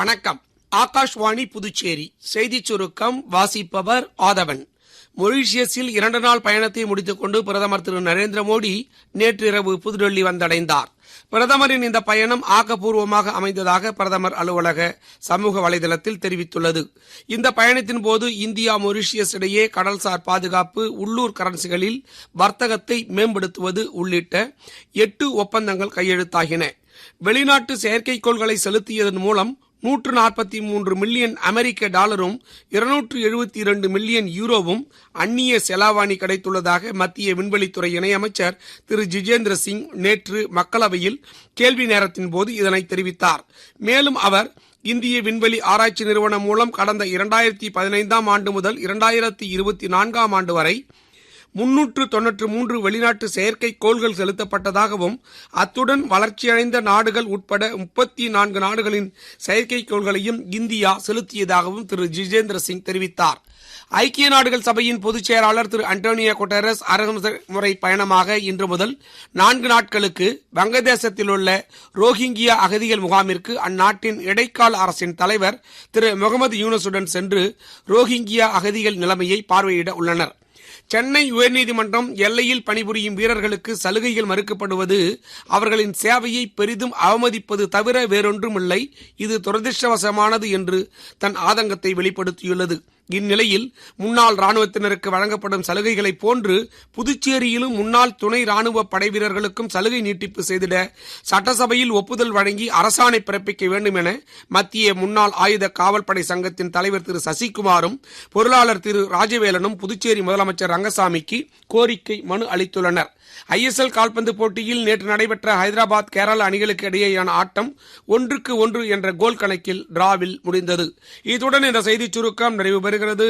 வணக்கம். ஆகாஷ்வாணி புதுச்சேரி செய்திச் சுருக்கம் வாசிப்பவர் ஆதவன். மொரீஷியஸில் 2 நாள் பயணத்தை முடித்துக் கொண்டு பிரதமர் திரு நரேந்திர மோடி நேற்றிரவு புதுடெல்லி வந்தடைந்தார். பிரதமரின் இந்த பயணம் ஆக்கப்பூர்வமாக அமைந்ததாக பிரதமர் அலுவலக சமூக வலைதளத்தில் தெரிவித்துள்ளது. இந்த பயணத்தின் போது இந்தியா மொரீஷியஸ் இடையே கடல்சார் பாதுகாப்பு, உள்ளூர் கரன்சிகளில் வர்த்தகத்தை மேம்படுத்துவது உள்ளிட்ட 8 ஒப்பந்தங்கள் கையெழுத்தாகின. வெளிநாட்டு செயற்கைக்கோள்களை செலுத்தியதன் மூலம் 143 மில்லியன் அமெரிக்க டாலரும் 272 மில்லியன் யூரோவும் அந்நிய செலாவணி கிடைத்துள்ளதாக மத்திய விண்வெளித்துறை இணையமைச்சர் திரு ஜிதேந்திர சிங் நேற்று மக்களவையில் கேள்வி நேரத்தின் போது இதனை தெரிவித்தார். மேலும் அவர் இந்திய விண்வெளி ஆராய்ச்சி நிறுவனம் மூலம் கடந்த 2015 ஆண்டு முதல் 2024 ஆண்டு வரை 393 வெளிநாட்டு செயற்கை கோள்கள் செலுத்தப்பட்டதாகவும் அத்துடன் வளர்ச்சியடைந்த நாடுகள் உட்பட 34 நாடுகளின் செயற்கைக்கோள்களையும் இந்தியா செலுத்தியதாகவும் திரு ஜிதேந்திர சிங் தெரிவித்தார். ஐக்கிய நாடுகள் சபையின் பொதுச் செயலாளர் திரு அண்டோனியோ குட்டரஸ் அரசுமுறை பயணமாக இன்று முதல் 4 நாட்களுக்கு வங்கதேசத்தில் உள்ள ரோஹிங்கியா அகதிகள் முகாமிற்கு அந்நாட்டின் இடைக்கால அரசின் தலைவர் திரு முகமது யூனஸுடன் சென்று ரோஹிங்கியா அகதிகள் நிலைமையை பார்வையிட உள்ளனர். சென்னை உயர்நீதிமன்றம் எல்லையில் பணிபுரியும் வீரர்களுக்கு சலுகைகள் மறுக்கப்படுவது அவர்களின் சேவையை பெரிதும் அவமதிப்பது தவிர வேறொன்றுமில்லை, இது துரதிருஷ்டவசமானது என்று தன் ஆதங்கத்தை வெளிப்படுத்தியுள்ளது. இந்நிலையில் முன்னாள் ராணுவத்தினருக்கு வழங்கப்படும் சலுகைகளைப் போன்று புதுச்சேரியிலும் முன்னாள் துணை ராணுவ படை வீரர்களுக்கும் சலுகை நீட்டிப்பு செய்திட சட்டசபையில் ஒப்புதல் வழங்கி அரசாணை பிறப்பிக்க வேண்டும் என மத்திய முன்னாள் ஆயுத காவல்படை சங்கத்தின் தலைவர் திரு சசிகுமாரும் பொருளாளர் திரு ராஜவேலனும் புதுச்சேரி முதலமைச்சர் ரங்கசாமிக்கு கோரிக்கை மனு அளித்துள்ளனர். ISL கால்பந்து போட்டியில் நேற்று நடைபெற்ற ஹைதராபாத் கேரளா அணிகளுக்கு இடையேயான ஆட்டம் 1-1 என்ற கோல் கணக்கில் டிராவில் முடிந்தது. இத்துடன் இந்த செய்திச் சுருக்கம் நிறைவு பெறுகிறது.